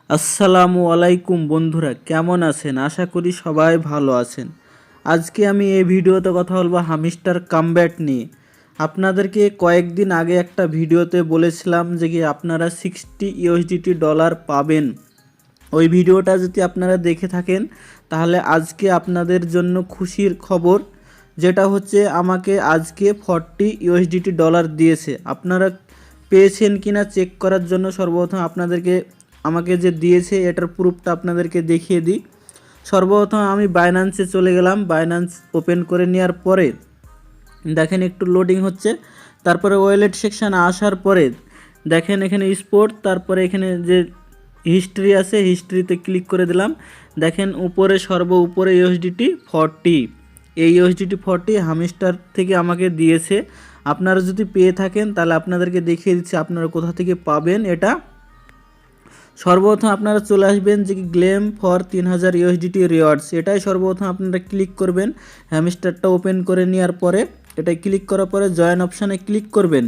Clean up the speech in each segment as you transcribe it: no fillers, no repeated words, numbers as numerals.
আসসালামু আলাইকুম বন্ধুরা, কেমন আছেন? আশা করি সবাই ভালো আছেন। আজকে আমি এই ভিডিওতে কথা বলবো হামিস্টার কামব্যাট নিয়ে। আপনাদেরকে কয়েকদিন আগে একটা ভিডিওতে বলেছিলাম যে কি আপনারা 60 ইউএসডিটি ডলার পাবেন। ওই ভিডিওটা যদি আপনারা দেখে থাকেন তাহলে আজকে আপনাদের জন্য খুশির খবর, যেটা হচ্ছে আমাকে আজকে 40 ইউএসডিটি ডলার দিয়েছে। আপনারা পেয়েছেন কিনা চেক করার জন্য সর্বপ্রথম আপনাদেরকে আমাকে যে দিয়েছে এটার প্রুফটা আপনাদেরকে দেখিয়ে দিই। সর্বপ্রথম আমি বাইন্যান্সে চলে গেলাম। বাইন্যান্স ওপেন করে নেওয়ার পরে দেখেন একটু লোডিং হচ্ছে। তারপরে ওয়ালেট সেকশানে আসার পরে দেখেন এখানে স্পোর্ট, তারপরে এখানে যে হিস্ট্রি আছে হিস্ট্রিতে ক্লিক করে দিলাম। দেখেন উপরে সর্ব উপরে ইউএসডিটি 40, এই ইউএসডিটি 40 হামিস্টার থেকে আমাকে দিয়েছে। আপনারা যদি পেয়ে থাকেন তাহলে আপনাদেরকে দেখিয়ে দিচ্ছি আপনারা কোথা থেকে পাবেন এটা। সর্বপ্রথম আপনারা চলে আসবেন যে গ্লেম ফর 3000 ইউএসডিটি রিওয়ার্ডস, এটাই সর্বপ্রথম আপনারা ক্লিক করবেন। হ্যামস্টারটা ওপেন করে নেওয়ার পরে এটাই ক্লিক করার পরে জয়েন অপশানে ক্লিক করবেন।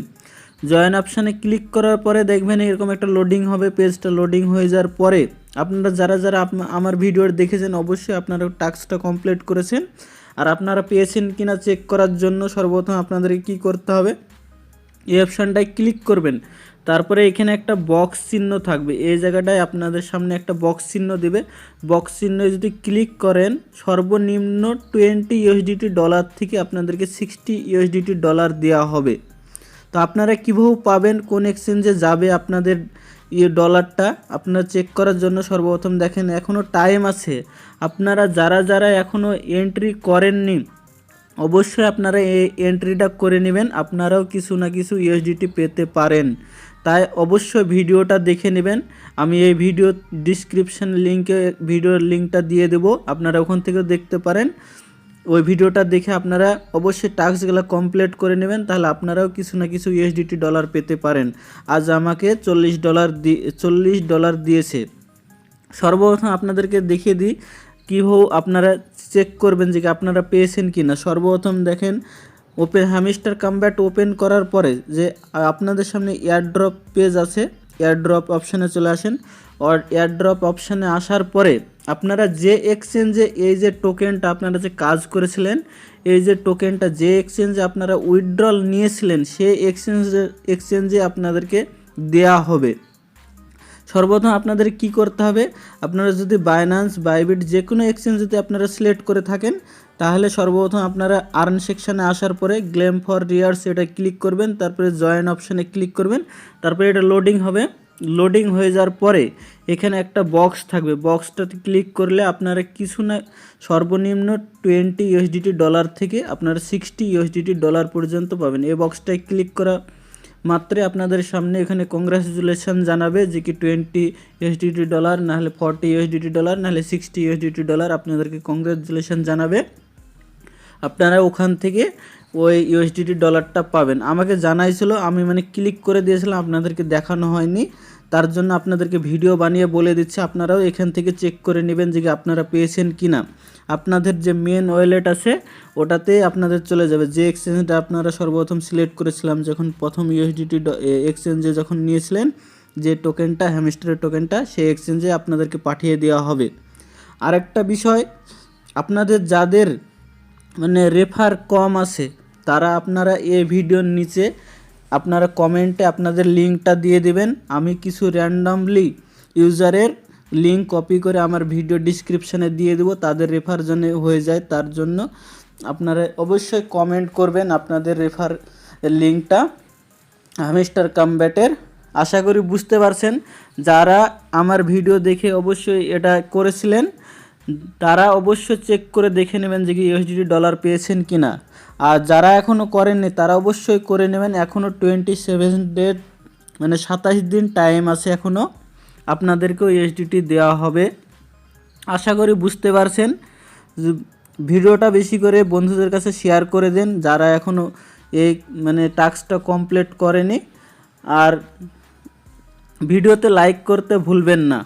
জয়েন অপশানে ক্লিক করার পরে দেখবেন এরকম একটা লোডিং হবে। পেজটা লোডিং হয়ে যাওয়ার পরে আপনারা যারা যারা আমার ভিডিও দেখেছেন অবশ্যই আপনারা টাস্কটা কমপ্লিট করেছেন। আর আপনারা পেয়েছেন কিনা চেক করার জন্য সর্বপ্রথম আপনাদেরকে কী করতে হবে, এই অপশানটায় ক্লিক করবেন। তারপরে এখানে একটা বক্স চিহ্ন থাকবে, এই জায়গাটায় আপনাদের সামনে একটা বক্স চিহ্ন দেবে। বক্স চিহ্নে যদি ক্লিক করেন সর্বনিম্ন 20 ইউএসডিটি ডলার থেকে আপনাদেরকে 60 ইউএসডিটি ডলার দেওয়া হবে। তো আপনারা কীভাবে পাবেন, কোন এক্সচেঞ্জে যাবে আপনাদের ডলারটা আপনারা চেক করার জন্য সর্বপ্রথম দেখেন এখনও টাইম আছে। আপনারা যারা যারা এখনও এন্ট্রি করেননি অবশ্যই আপনারা এই এন্ট্রিটা করে নেবেন, আপনারাও কিছু না কিছু ইউএসডিটি পেতে পারেন। তাই অবশ্যই ভিডিওটা দেখে নেবেন। আমি এই ভিডিও ডিসক্রিপশন লিঙ্কে ভিডিওর লিঙ্কটা দিয়ে দেব, আপনারা ওখান থেকেও দেখতে পারেন। ওই ভিডিওটা দেখে আপনারা অবশ্যই টাস্কগুলো কমপ্লিট করে নেবেন, তাহলে আপনারাও কিছু না কিছু ইউএসডিটি ডলার পেতে পারেন। আজ আমাকে $40 দিয়েছে। সর্বপ্রথম আপনাদেরকে দেখিয়ে দিই কীভাবে আপনারা চেক করবেন যে আপনারা পেয়েছেন কি না। সর্বপ্রথম দেখেন ওপেন হামিস্টার কামব্যাট ওপেন করার পরে যে আপনাদের সামনে এয়ারড্রপ পেজ আছে, এয়ারড্রপ অপশানে চলে আসেন। আর এয়ারড্রপ অপশানে আসার পরে আপনারা যে এক্সচেঞ্জে এই যে টোকেনটা আপনারা যে কাজ করেছিলেন, এই যে টোকেনটা যে এক্সচেঞ্জে আপনারা উইথড্রল নিয়েছিলেন সেই এক্সচেঞ্জে আপনাদেরকে দেয়া হবে। সর্বপ্রথম আপনাদের কি করতে হবে, আপনারা যদি বাইন্যান্স বাইবিট যে কোনো এক্সচেঞ্জ যদি আপনারা সিলেক্ট করে থাকেন তাহলে সর্বপ্রথম আপনারা আর্ন সেকশানে আসার পরে গ্লেম ফর রিওয়ার্ডস এটা ক্লিক করবেন। তারপরে জয়েন অপশানে ক্লিক করবেন। তারপরে এটা লোডিং হবে। লোডিং হয়ে যাওয়ার পরে এখানে একটা বক্স থাকবে, বক্সটাতে ক্লিক করলে আপনারা কিছু না সর্বনিম্ন 20 ইউএসডিটি ডলার থেকে আপনারা 60 ইউএসডিটি ডলার পর্যন্ত পাবেন। এই বক্সটায় ক্লিক করা মাত্রই আপনাদের সামনে এখানে কংগ্রাচুলেশন জানাবে যে কি 20 ইউএসডিটি ডলার, নাহলে 40 ইউএসডিটি ডলার, নাহলে 60 ইউএসডিটি ডলার আপনাদেরকে কংগ্রাচুলেশন জানাবে। আপনারা ওখান থেকে ওই ইউএসডিটি ডলারটা পাবেন। আমাকে জানাইছিল, আমি ক্লিক করে দিয়েছিলাম, আপনাদেরকে দেখানো হয়নি, তার জন্য আপনাদেরকে ভিডিও বানিয়ে বলে দিচ্ছি। আপনারাও এখান থেকে চেক করে নেবেন যে আপনারা পেয়েছেন কি না। আপনাদের যে মেন ওয়ালেট আছে ওটাতে আপনাদের চলে যাবে, যে এক্সচেঞ্জটা আপনারা সর্বপ্রথম সিলেক্ট করেছিলাম যখন প্রথম ইউএসডিটি এক্সচেঞ্জে যখন নিয়েছিলেন যে টোকেনটা হ্যামস্টারের টোকেনটা, সেই এক্সচেঞ্জে আপনাদেরকে পাঠিয়ে দেওয়া হবে। আরেকটা বিষয়, আপনাদের যাদের রেফার কম আছে তারা আপনারা এই ভিডিওর নিচে আপনারা কমেন্টে আপনাদের লিঙ্কটা দিয়ে দেবেন। আমি কিছু র্যান্ডমলি ইউজারের লিঙ্ক কপি করে আমার ভিডিও ডিসক্রিপশানে দিয়ে দেবো, তাদের রেফার জন্য হয়ে যায়। তার জন্য আপনারা অবশ্যই কমেন্ট করবেন আপনাদের রেফার লিঙ্কটা হামিস্টার কামব্যাটের। আশা করি বুঝতে পারছেন। যারা আমার ভিডিও দেখে অবশ্যই এটা করেছিলেন তারা অবশ্যই চেক করে দেখে নেবেন যে কি ইউএসডিটি ডলার পেয়েছেন কি না। আর যারা এখনও করেননি তারা অবশ্যই করে নেবেন। এখনও 27 ডেট 27 দিন টাইম আছে, এখনও আপনাদেরকেও ইউএসডিটি দেওয়া হবে। আশা করি বুঝতে পারছেন। ভিডিওটা বেশি করে বন্ধুদের কাছে শেয়ার করে দেন যারা এখনও এই টাস্কটা কমপ্লিট করেনি। আর ভিডিওতে লাইক করতে ভুলবেন না।